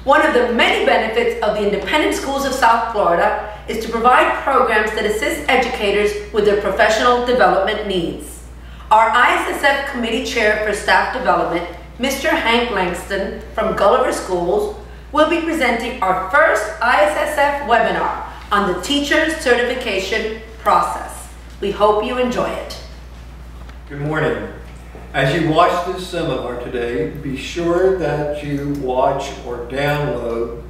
One of the many benefits of the independent schools of South Florida is to provide programs that assist educators with their professional development needs. Our ISSF Committee Chair for Staff Development, Mr. Hank Langston from Gulliver Schools, will be presenting our first ISSF webinar on the teacher certification process. We hope you enjoy it. Good morning. As you watch this seminar today, be sure that you watch or download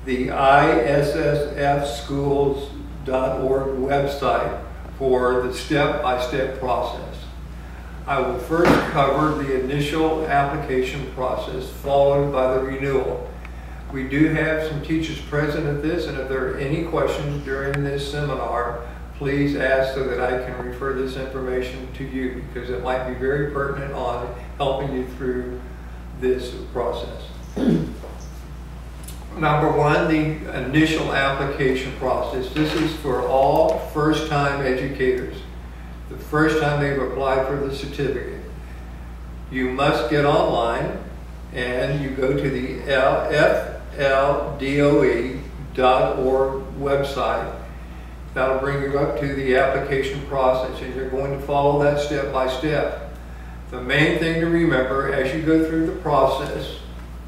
the ISSFschools.org website for the step-by-step process. I will first cover the initial application process, followed by the renewal. We do have some teachers present at this, and if there are any questions during this seminar, please ask so that I can refer this information to you, because it might be very pertinent on helping you through this process. Number one, the initial application process. This is for all first-time educators. The first time they've applied for the certificate. You must get online and you go to the fldoe.org website. That'll bring you up to the application process, and you're going to follow that step by step. The main thing to remember as you go through the process,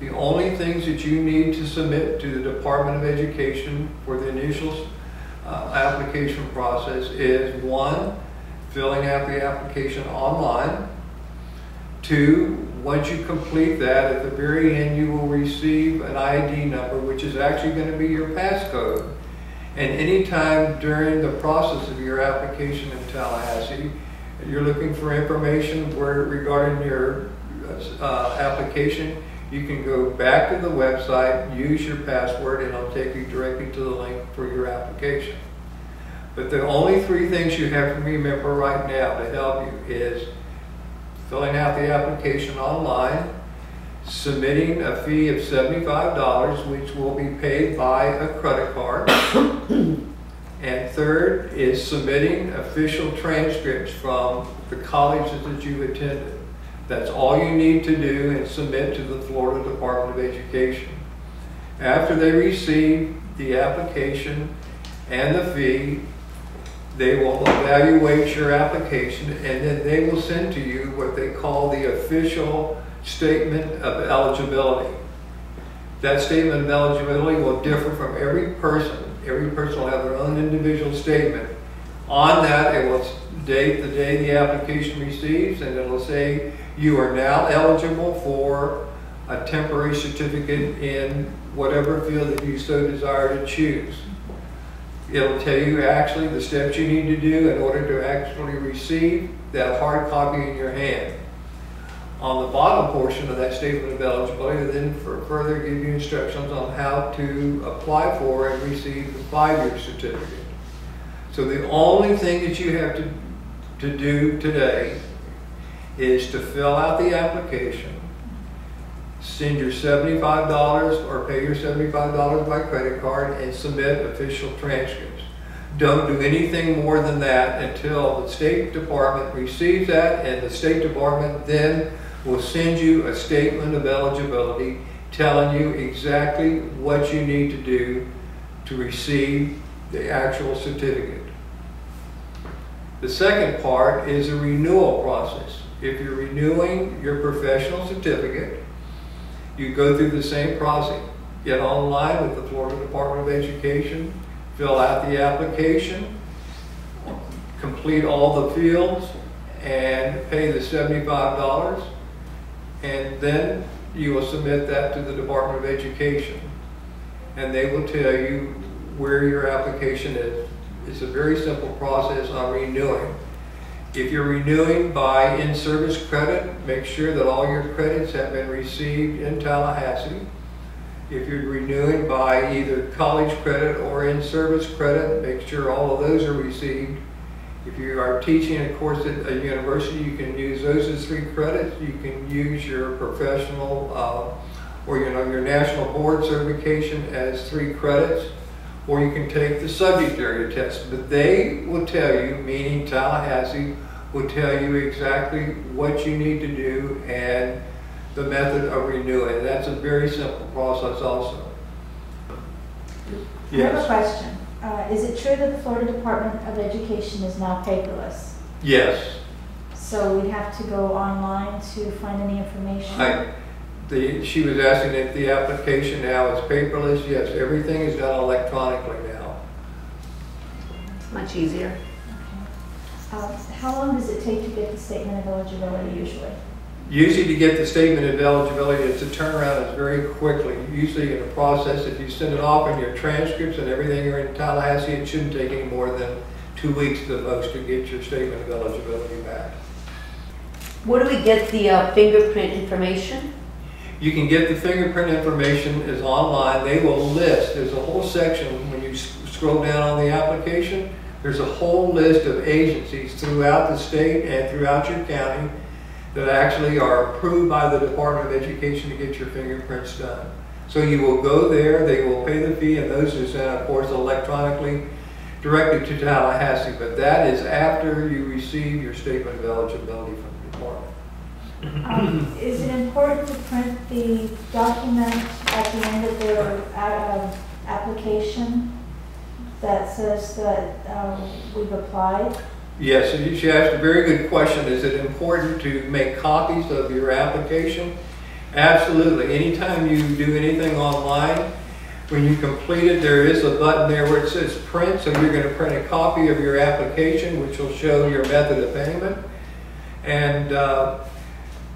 the only things that you need to submit to the Department of Education for the initial application process is: 1, filling out the application online. 2, once you complete that, at the very end you will receive an ID number, which is actually going to be your passcode. And anytime during the process of your application in Tallahassee, you're looking for information regarding your application, you can go back to the website, use your password, and it'll take you directly to the link for your application. But the only 3 things you have to remember right now to help you is filling out the application online, submitting a fee of $75, which will be paid by a credit card. And third is submitting official transcripts from the colleges that you attended. That's all you need to do and submit to the Florida Department of Education. After they receive the application and the fee, they will evaluate your application, and then they will send to you what they call the official statement of eligibility. That statement of eligibility will differ from every person. Every person will have their own individual statement. On that, it will date the day the application receives, and it will say you are now eligible for a temporary certificate in whatever field that you so desire to choose. It'll tell you actually the steps you need to do in order to actually receive that hard copy in your hand. On the bottom portion of that statement of eligibility, then further give you instructions on how to apply for and receive the 5-year certificate. So the only thing that you have to do today is to fill out the application, send your $75 or pay your $75 by credit card, and submit official transcripts. Don't do anything more than that until the State Department receives that, and the State Department then will send you a statement of eligibility telling you exactly what you need to do to receive the actual certificate. The second part is a renewal process. If you're renewing your professional certificate, you go through the same process. Get online with the Florida Department of Education, fill out the application, complete all the fields, and pay the $75. And then you will submit that to the Department of Education, and they will tell you where your application is. It's a very simple process on renewing. If you're renewing by in-service credit, make sure that all your credits have been received in Tallahassee. If you're renewing by either college credit or in-service credit, make sure all of those are received. If you are teaching a course at a university, you can use those as 3 credits. You can use your professional or your national board certification as 3 credits, or you can take the subject area test. But they will tell you, meaning Tallahassee, will tell you exactly what you need to do and the method of renewing. That's a very simple process also. I have a Yes. question. Is it true that the Florida Department of Education is now paperless? Yes. So we'd have to go online to find any information? She was asking if the application now is paperless. Yes, everything is done electronically now. It's much easier. Okay. How long does it take to get the statement of eligibility usually? Usually to get the statement of eligibility, it's a turnaround is very quickly. Usually in the process, if you send it off and your transcripts and everything are in Tallahassee, it shouldn't take any more than 2 weeks at the most to get your statement of eligibility back. Where do we get the fingerprint information? You can get the fingerprint information is online. They will list, there's a whole section when you scroll down on the application, there's a whole list of agencies throughout the state and throughout your county that actually are approved by the Department of Education to get your fingerprints done. So you will go there, they will pay the fee, and those are sent, of course, electronically directly to Tallahassee. But that is after you receive your statement of eligibility from the department. Is it important to print the document at the end of their application that says that we've applied? Yes, and she asked a very good question. Is it important to make copies of your application? Absolutely. Anytime you do anything online, when you complete it, there is a button there where it says print. So you're going to print a copy of your application, which will show your method of payment. And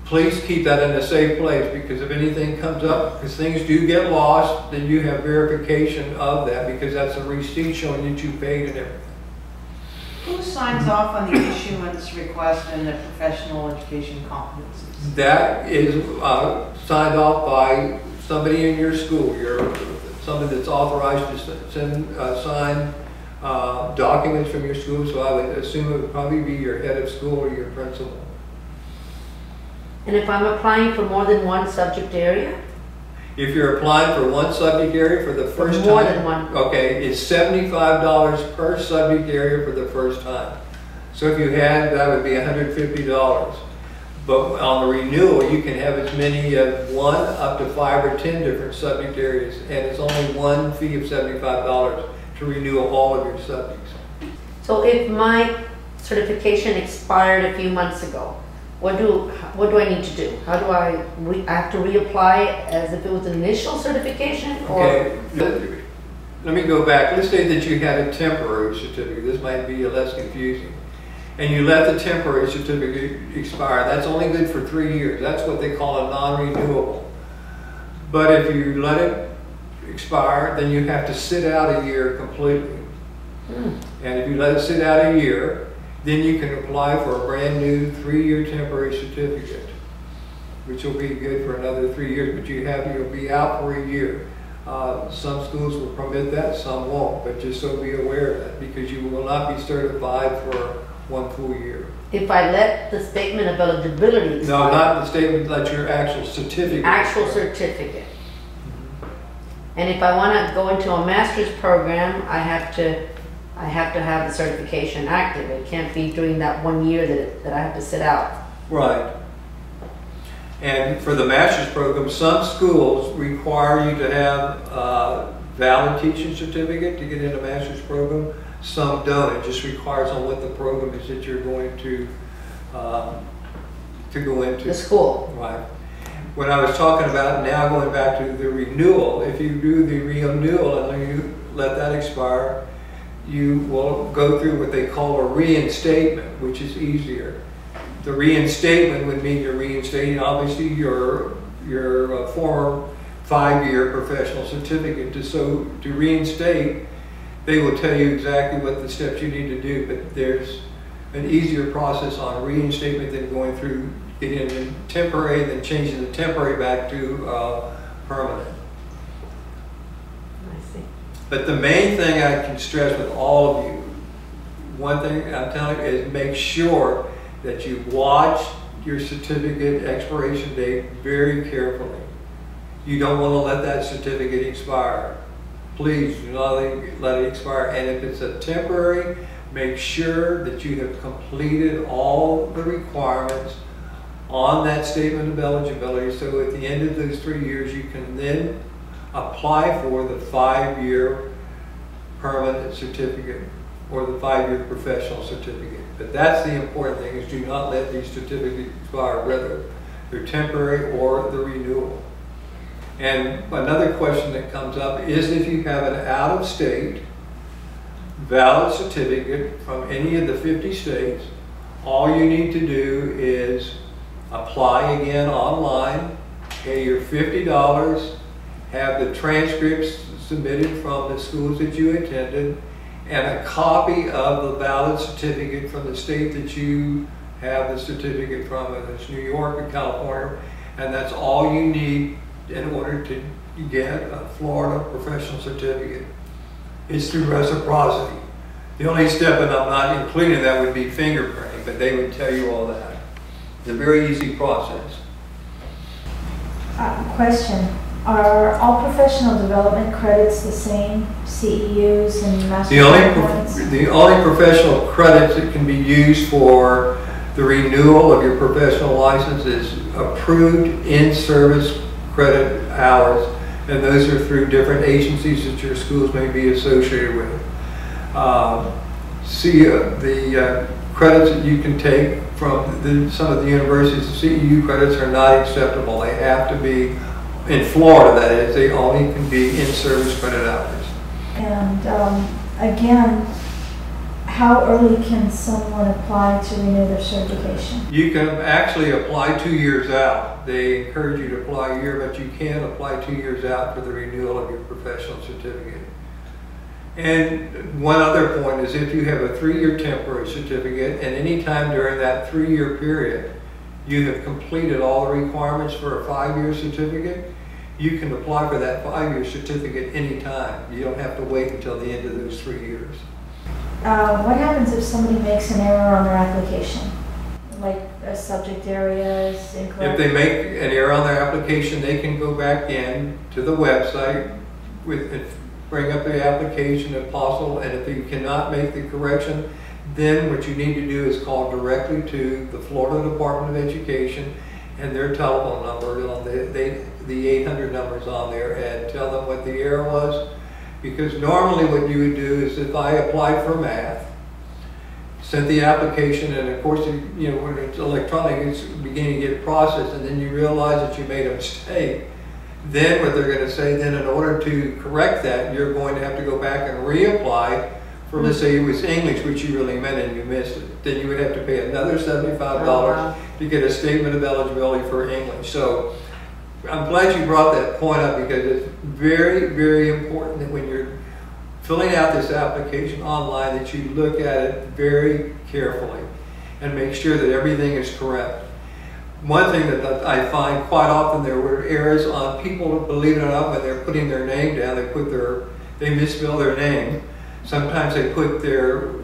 please keep that in a safe place, because if anything comes up, because things do get lost, then you have verification of that, because that's a receipt showing that you paid and everything. Who signs off on the issuance request and the professional education competencies? That is signed off by somebody in your school, somebody that's authorized to sign documents from your school. So I would assume it would probably be your head of school or your principal. And if I'm applying for more than one subject area? If you're applying for one subject area for the first time, more than one. Okay, it's $75 per subject area for the first time. So if you had, that would be $150. But on the renewal, you can have as many as 1 up to 5 or 10 different subject areas, and it's only one fee of $75 to renew all of your subjects. So if my certification expired a few months ago, what do I need to do? How do I have to reapply as if it was an initial certification? Or? Okay, let me go back. Let's say that you had a temporary certificate. This might be less confusing. And you let the temporary certificate expire. That's only good for 3 years. That's what they call a non-renewable. But if you let it expire, then you have to sit out a year completely. And if you let it sit out a year, then you can apply for a brand new 3-year temporary certificate, which will be good for another 3 years, but you'll be out for a year. Some schools will permit that, some won't, but just so be aware of that, because you will not be certified for 1 full year. If I let the statement of eligibility expire? No, not the statement, let your actual certificate. Actual certificate. And if I want to go into a master's program, I have to have the certification active. It can't be during that 1 year that I have to sit out. Right. And for the master's program, some schools require you to have a valid teaching certificate to get into a master's program. Some don't. It just requires on what the program is that you're going to go into. The school. Right. When I was talking about now going back to the renewal, if you do the renewal and then you let that expire, you will go through what they call a reinstatement, which is easier. The reinstatement would mean you're reinstating obviously your former 5-year professional certificate. To reinstate, they will tell you exactly what the steps you need to do, but there's an easier process on reinstatement than going through getting a temporary, then changing the temporary back to permanent. But the main thing I can stress with all of you, one thing I'm telling you is make sure that you watch your certificate expiration date very carefully. You don't want to let that certificate expire. Please do not let it expire. And if it's a temporary, make sure that you have completed all the requirements on that statement of eligibility. So at the end of those 3 years, you can then apply for the 5-year permanent certificate or the 5-year professional certificate. But that's the important thing, is do not let these certificates expire, whether they're temporary or the renewal. And another question that comes up is if you have an out-of-state valid certificate from any of the 50 states, all you need to do is apply again online, pay your $50, have the transcripts submitted from the schools that you attended, and a copy of the valid certificate from the state that you have the certificate from, whether it's New York or California, and that's all you need in order to get a Florida professional certificate. It's through reciprocity. The only step, and I'm not including that, would be fingerprinting, but they would tell you all that. It's a very easy process. Question. Are all professional development credits the same, CEUs and master points? The only professional credits that can be used for the renewal of your professional license is approved in-service credit hours, and those are through different agencies that your schools may be associated with. The credits that you can take from some of the universities, the CEU credits are not acceptable. They have to be, in Florida that is, they only can be in-service credit hours. And again, how early can someone apply to renew their certification? You can actually apply 2 years out. They encourage you to apply a year, but you can apply 2 years out for the renewal of your professional certificate. And one other point is if you have a 3-year temporary certificate, and any time during that 3-year period you have completed all the requirements for a 5-year certificate, you can apply for that 5-year certificate anytime. You don't have to wait until the end of those 3 years. What happens if somebody makes an error on their application? Like a subject area is incorrect? If they make an error on their application, they can go back in to the website, bring up the application if possible, and if you cannot make the correction, then what you need to do is call directly to the Florida Department of Education and their telephone number, on the 800 numbers on there, and tell them what the error was. Because normally what you would do is if I applied for math, sent the application, and of course, you know, when it's electronic, it's beginning to get processed, and then you realize that you made a mistake. Then what they're going to say, then in order to correct that, you're going to have to go back and reapply for, let's say it was English, which you really meant and you missed it. Then you would have to pay another $75 to get a statement of eligibility for English. So I'm glad you brought that point up, because it's very, very important that when you're filling out this application online that you look at it very carefully and make sure that everything is correct. One thing that I find quite often, there were errors on people, believe it or not, when they're putting their name down, they misspell their name. Sometimes they put their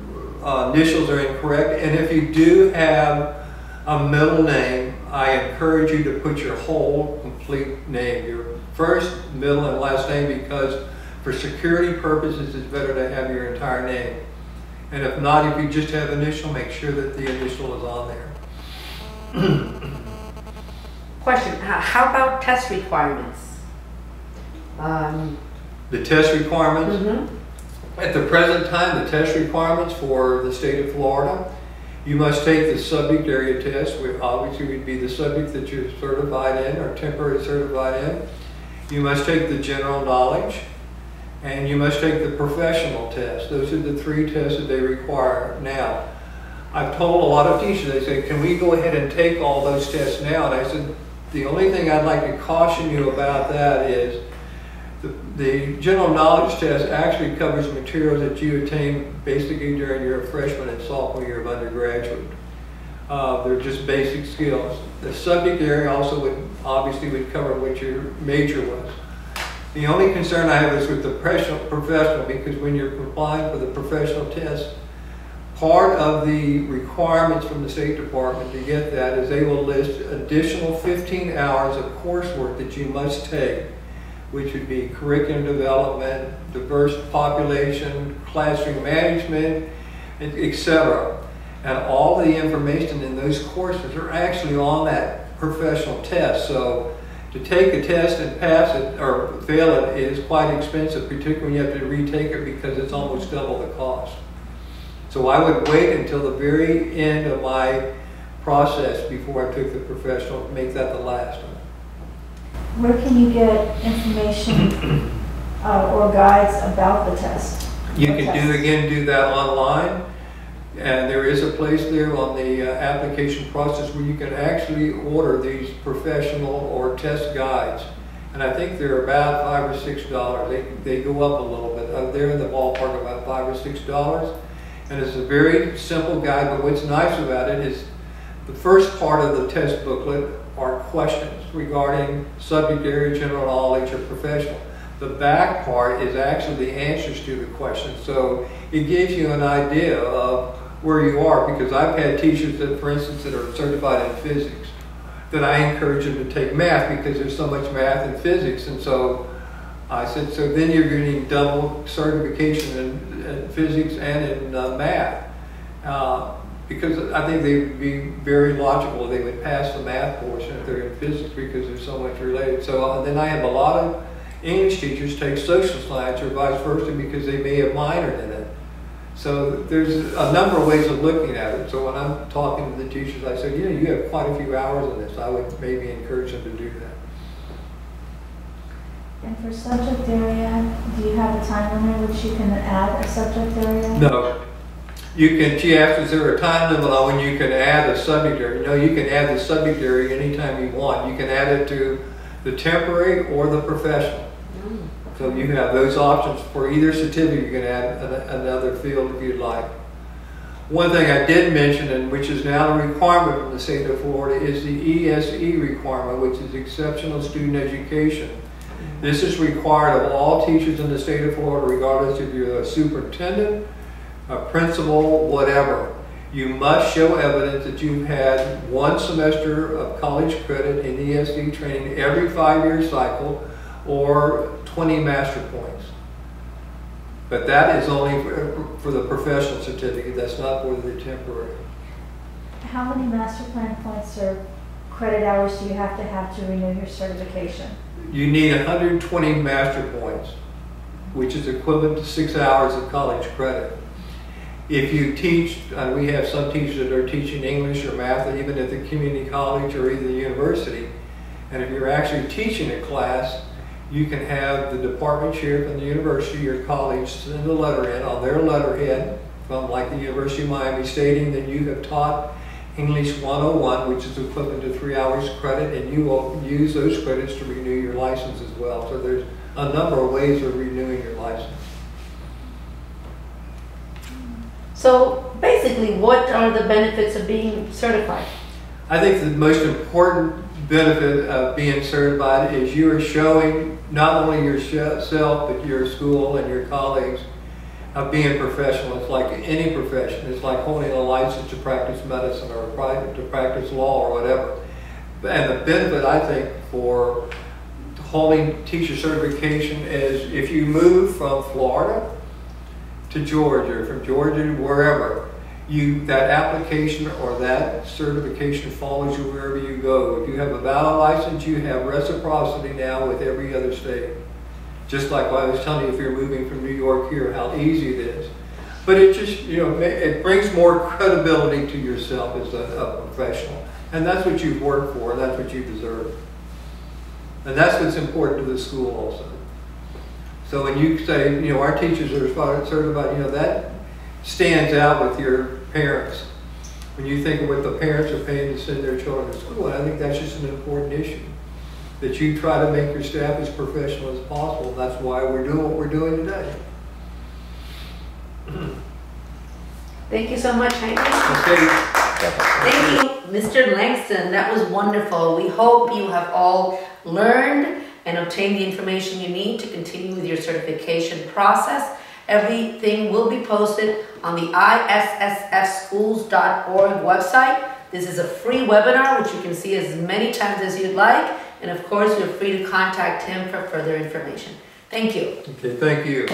initials are incorrect, and if you do have a middle name, I encourage you to put your whole complete name, your first, middle, and last name, because for security purposes it's better to have your entire name. And if not, if you just have initial, make sure that the initial is on there. Question, how about test requirements? The test requirements? At the present time, the test requirements for the state of Florida, you must take the subject area test, which obviously would be the subject that you're certified in or temporarily certified in. You must take the general knowledge, and you must take the professional test. Those are the 3 tests that they require. Now, I've told a lot of teachers, they say, can we go ahead and take all those tests now? And I said, the only thing I'd like to caution you about that is the general knowledge test actually covers materials that you attain basically during your freshman and sophomore year of undergraduate. They're just basic skills. The subject area also would cover what your major was. The only concern I have is with the professional, because when you're applying for the professional test, part of the requirements from the State Department to get that is they will list additional 15 hours of coursework that you must take, which would be curriculum development, diverse population, classroom management, etc. And all the information in those courses are actually on that professional test. So To take a test and pass it or fail it is quite expensive, particularly when you have to retake it because it's almost double the cost. So I would wait until the very end of my process before I took the professional, make that the last one. Where can you get information or guides about the test? You can do that online, and there is a place there on the application process where you can actually order these professional or test guides. And I think they're about $5 or $6. They go up a little bit. They're in the ballpark about $5 or $6. And it's a very simple guide, but what's nice about it is the first part of the test booklet are questions regarding subject area, general knowledge, or professional. The back part is actually the answers to the questions. So it gives you an idea of where you are, because I've had teachers that, for instance, that are certified in physics, that I encourage them to take math because there's so much math and physics. And so I said, so then you're getting double certification in physics and in math. Because I think they would be very logical. They would pass the math portion if they're in physics because there's so much related. So then I have a lot of English teachers take social science or vice versa because they may have minored in it. So there's a number of ways of looking at it. So when I'm talking to the teachers, I say, you have quite a few hours in this. I would maybe encourage them to do that. And for subject area, do you have a time limit which you can add a subject area? No. You can, she asked, is there a time limit on when you can add a subject area? No, you can add the subject area anytime you want. You can add it to the temporary or the professional. So you have those options for either certificate. You can add another field if you'd like. One thing I did mention, and which is now a requirement from the state of Florida, is the ESE requirement, which is Exceptional Student Education. This is required of all teachers in the state of Florida, regardless if you're a superintendent, a principal, whatever. You must show evidence that you've had 1 semester of college credit in ESE training every 5-year cycle, or 20 master points. But that is only for the professional certificate. That's not for the temporary. How many master plan points or credit hours do you have to renew your certification? You need 120 master points, which is equivalent to 6 hours of college credit. If you teach, and we have some teachers that are teaching English or math, even at the community college or either the university, and if you're actually teaching a class, you can have the department chair from the university or college send a letter in on their letterhead from like the University of Miami stating that you have taught English 101, which is equivalent to 3 hours credit, and you will use those credits to renew your license as well. So there's a number of ways of renewing your license. So basically, what are the benefits of being certified? I think the most important benefit of being certified is you are showing not only yourself, but your school and your colleagues of being professional. It's like any profession. It's like holding a license to practice medicine or to practice law or whatever. And the benefit, I think, for holding teacher certification is if you move from Florida to Georgia, from Georgia to wherever, that application or that certification follows you wherever you go. If you have a valid license, you have reciprocity now with every other state. Just like I was telling you, if you're moving from New York here, how easy it is. But it just, it brings more credibility to yourself as a professional. And that's what you've worked for, and that's what you deserve. And that's what's important to the school also. So when you say, our teachers are certified, that stands out with your parents. When you think of what the parents are paying to send their children to school, and I think that's just an important issue. That you try to make your staff as professional as possible, and that's why we're doing what we're doing today. Thank you so much, Hank. Okay. Thank you, Mr. Langston. That was wonderful. We hope you have all learned and obtained the information you need to continue with your certification process. Everything will be posted on the ISSFschools.org website. This is a free webinar, which you can see as many times as you'd like. And of course, you're free to contact him for further information. Thank you. Okay, thank you.